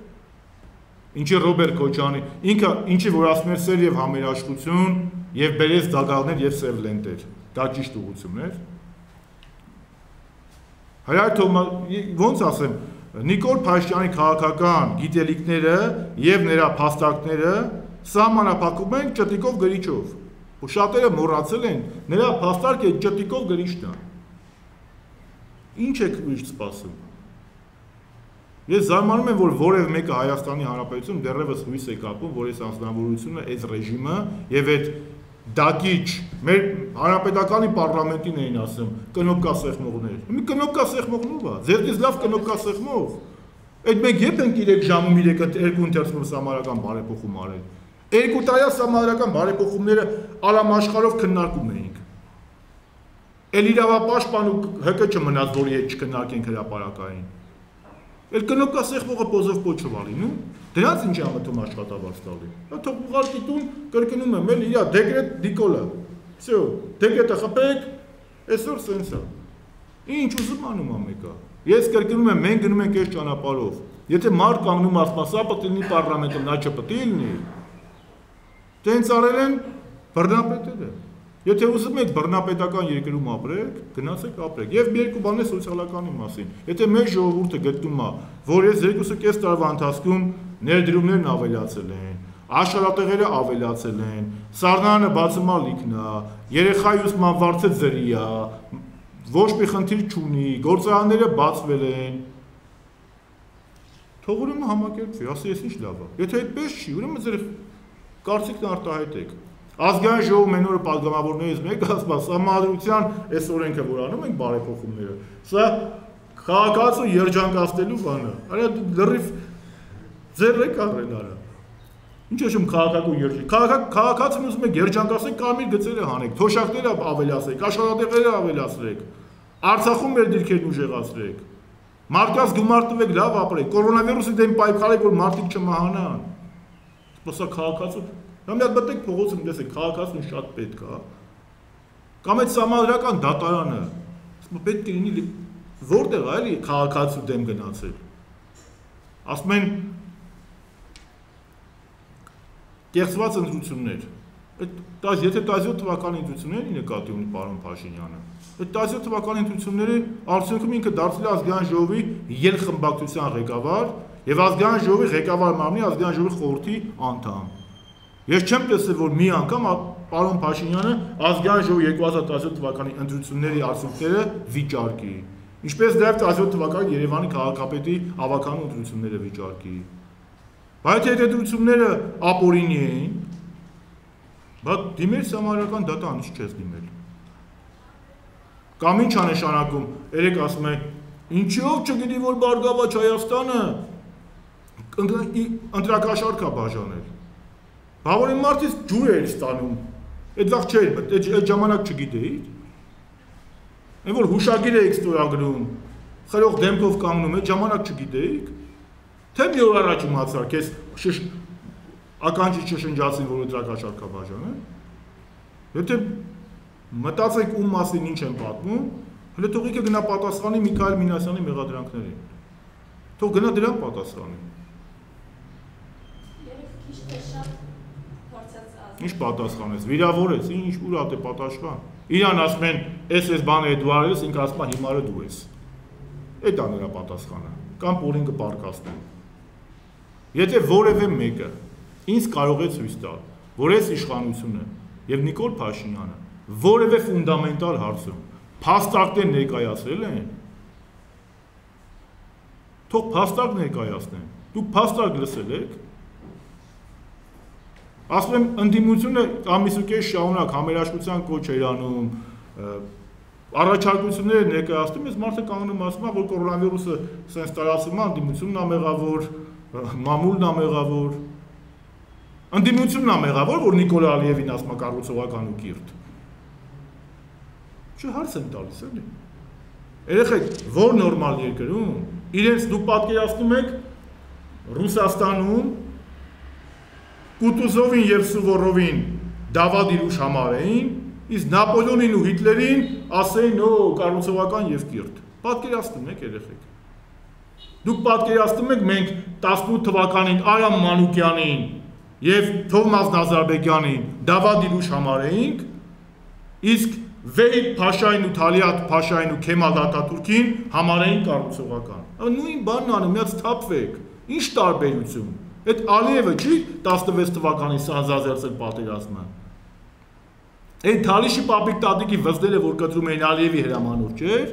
Ինչի Ռոբերտ Քոչյանի, ինքը ինչի որ ասում էր սեր եւ համերաշխություն եւ բերեց դագաղներ եւ սև լենտեր։ Դա ճիշտ ուղղությունն էր։ Հայ ոնց ասեմ, Նիկոլ Փաշինյանի քաղաքական գիտելիքները եւ նրա փաստարկները սահմանափակում են ճտիկով գրիչով։ Ու շատերը մոռացել են, նրա փաստարկը ճտիկով գրիչն է։ Ինչ եք ուրիշ սպասում։ Ես զարմանում եմ, որ որևէ մեկը Հայաստանի Հանրապետություն դեռևս հույս է կապում, որ այս անձնավորությունը, այս ռեժիմը եւ այդ դակիչ մեր հանրապետականի պարլամենտին էին ասում կնոպկա սեղմողներ։ Մի կնոպկա սեղմողն ով է։ Ձերից լավ կնոպկա սեղմող։ Այդ մենք երբ ենք 3 ժամում 2 ընթերցում համարական բարեփոխում արել։ 2 տարի համարական բարեփոխումները ալամաշխարհով քննարկում էինք։ Էլ իրավապաշտպան ու ՀԿ չմնաց, որի հետ չքննարկենք հրապարակային։ Էլ կնոկա սեղմողը պոզով պոչվալի, նու։ Դրանց ինչ ամոթում աշխատավարձ տալի։ Թող ուղարկի տուն կրկնում եմ, էլ իրա դեկրետ դիկոլա։ Всё, դեկրետը խփեք, այսօր սենց է։ Ինչ ուզում անում ա մեկը։ Ես կրկնում եմ, մենք գնում ենք այս ճանապարհով։ Եթե մարդ կանգնում ասում, սա պետք է լինի պարլամենտում, նա չպետք է լինի։ Տենց արել են բռնապետերը։ Եթե ուզում եք բռնապետական երկրում ապրեք, գնացեք ապրեք։ Եվ մի երկու բան է սոցիալականի մասին։ Եթե մեր ժողովուրդը գտնում է, որ այս 2.5 տարվա ընթացքում ներդրումներն ավելացել են, աշխատատեղերը ավելացել են, սառնարանը բացում է լիքնա, երեխայի ուսման վարձը ձրի է, ոչ մի խնդիր չունի, գործարանները բացվել են, թող ուրեմն համակերպվի, ասի ես ինչ լավ է։ Եթե այդպես չի, ուրեմն ձեր կարծիքն արտահայտեք։ Ազգային ժողովը մեն օրը պատգամավորներից մեկը ասում է, սահմանադրության այս օրենքը որ անում ենք բարեփոխումները, սա քաղաքացու երջանկացնելու բան է։ Արա լրիվ ձեր եք արել արա։ Ինչ էշում քաղաքական երջանք։ Քաղաքացին ուզում եք երջանկացնեք, կարմիր գծերը հանեք, թոշակները ավելացրեք, աշխատատեղերը ավելացրեք, Արցախում մեր դիրքերն ուժեղացրեք։ Մարդկանց գումար տվեք, լավ ապրեք, կորոնավիրուսի դեմ պայքարեք, որ մարդիկ չմահանան։ Սա քաղաքացու, նա մի հատ մտեք փողոցում տեսեք, քաղաքացուն շատ պետք է։ Կամ այդ սահմանադրական դատարանը, պետք է լինի որտեղ է էլի քաղաքացու դեմ գնացել։ Ասում են կեղծված ընտրություններ։ Եթե 17 թվականի ընտրություններին նկատի ունի պարոն Փաշինյանը, այդ 17 թվականի ընտրությունների արդյունքում ինքը դարձել է ազգային ժողովի ելխմբակցության ղեկավար եւ ազգային ժողովի ղեկավար մարմնի ազգային ժողովի խորհրդի անդամ։ Ես չեմ տեսել, որ մի անգամ պարոն Փաշինյանը ազգային ժողովի 2017 թվականի ընտրությունների արդյունքները վիճարկի։ Ինչպես նաև 17 թվականի Երևանի քաղաքապետի ավականու ընտրությունները վիճարկի։ Բայց այդ ընտրությունները ապօրինի էին, բայց դիմել համարական դատան ինչ չես դիմել։ Կամ ինչ է նշանակում, երեք ասում է, ինչով չգիտի, որ Բարգավաճ Հայաստանը ընտրակաշարք է բաժանել։ Բա որ մարդից ջուր էր ստանում, այդ վաղ չէր, այդ ժամանակ չգիտեիք։ Այն որ հուշագիր էիք ստորագրում, խրող դեմքով կանգնում, այդ ժամանակ չգիտեիք։ Թե մի օր առաջ իմացար, քեզ ականջի չշնջացին, որ ընտրակաշարք է բաժանել։ Եթե մտածեք ում մասին ինչ են պատմում, հələ թող եկե գնա պատասխանի Միքայել Մինասյանի մեղադրանքներին։ Թող գնա դրան պատասխանի։ Երեք քիչ թե շատ փորձած ազգ։ Ինչ պատասխանես, վիրավորես, ինչ ուր ա դե պատասխան։ Իրան ասում են, այս բանը է դու արես, ինքը ասում է հիմարը դու ես։ Այդ է նրա պատասխանը, կամ Պոլին կպարկասնեն։ Եթե որևէ մեկը ինձ կարող է ցույց տալ, որ այս իշխանությունը եւ Նիկոլ Փաշինյանը որևէ ֆունդամենտալ հարցում փաստարկներ ներկայացրել են, թող փաստարկ ներկայացնեն։ Դուք փաստարկ լսել եք։ Ասում եմ, ընդդիմությունը ամիսուկես շարունակ համերաշխության կոչ էր անում, առաջարկությունները ներկայացնում, ես մարդը կանգնում ասում է, որ կորոնավիրուսը սենց տարածվում է, ընդդիմությունն է մեղավոր, մամուլն է մեղավոր։ Ընդդիմությունն է մեղավոր, որ Նիկոլ Ալիևին ասում է կառուցողական ու կիրթ։ Չէ, հարց եմ տալիս, էլի։ Երեխեք, որ նորմալ երկրում, իրենց դուք պատկերացնում եք Ռուսաստանում Կուտուզովին եւ Սուվորովին դավադիրուշ համարեին, իսկ Նապոլեոնին ու Հիտլերին ասեին, «Օ, կառուցողական եւ կիրթ»։ Պատկերացնում եք, երեխեք։ Դուք պատկերացնում եք մենք 18 թվականին Արամ Մանուկյանին եւ Թովմաս Նազարբեկյանին դավադիրուշ համարեինք, իսկ Վեհիբ Փաշային ու Թալիատ Փաշային ու Քեմալ Աթաթուրքին համարեին կառուցողական։ Նույն բանն անում, միած թափվեք։ Ինչ տարբերություն։ Այդ Ալիևը չի 16 թվականին սանձազերծել պատերազմը։ Այն Թալիշի պապիկ տատիկի վզդերը, որ կտրում էին Ալիևի հրամանով, չէր։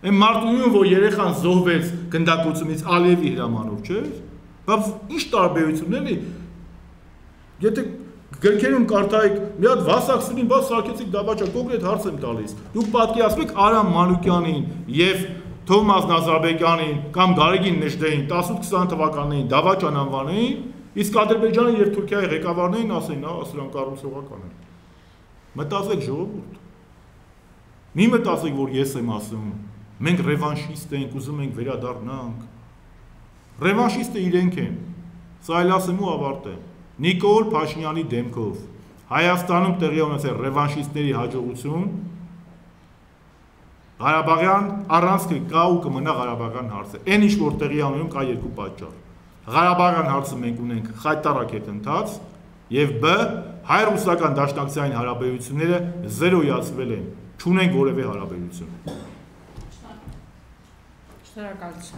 Այն մարդուհին, որ երեխան զոհվեց գնդակոծումից Ալիևի հրամանով, չէր։ Բայց ինչ տարբերություն էլի։ Եթե գրքերում կարդայիք, մի հատ Վասակսինին բաց սարքեցիք դավաճան, կոնկրետ հարց եմ տալիս։ Դուք պատկերացնում եք Արամ Մանուկյանին եւ Թովմաս Նազարբեկյանին կամ Գարեգին Նեժդեին 18-20 թվականներին դավաճան անվանեին, իսկ Ադրբեջանի եւ Թուրքիայի ղեկավարներին ասեին, սրանք կառուցողական են։ Մտածեք ժողովուրդ։ Մի մտածեք, որ ես եմ ասում, մենք ռևանշիստ ենք, ուզում ենք վերադառնանք։ Ռևանշիստը իրենք են։ Սա այլ ասեմ ու ավարտեմ։ Նիկոլ Փաշինյանի դեմքով Հայաստանում տեղի ունեցել ռևանշիստների հաջողություն Ղարաբաղյան առանցքը կա ու կմնա Ղարաբաղյան հարցը։ Այն ինչ որ տեղի ունենում կա երկու պատճառ։ Ղարաբաղյան հարցը մենք ունենք խայտարակ հետընթաց եւ բ հայ-ռուսական դաշնակցային հարաբերությունները զերոյացվել են, չունենք որևէ հարաբերություն։ Շնորհակալություն։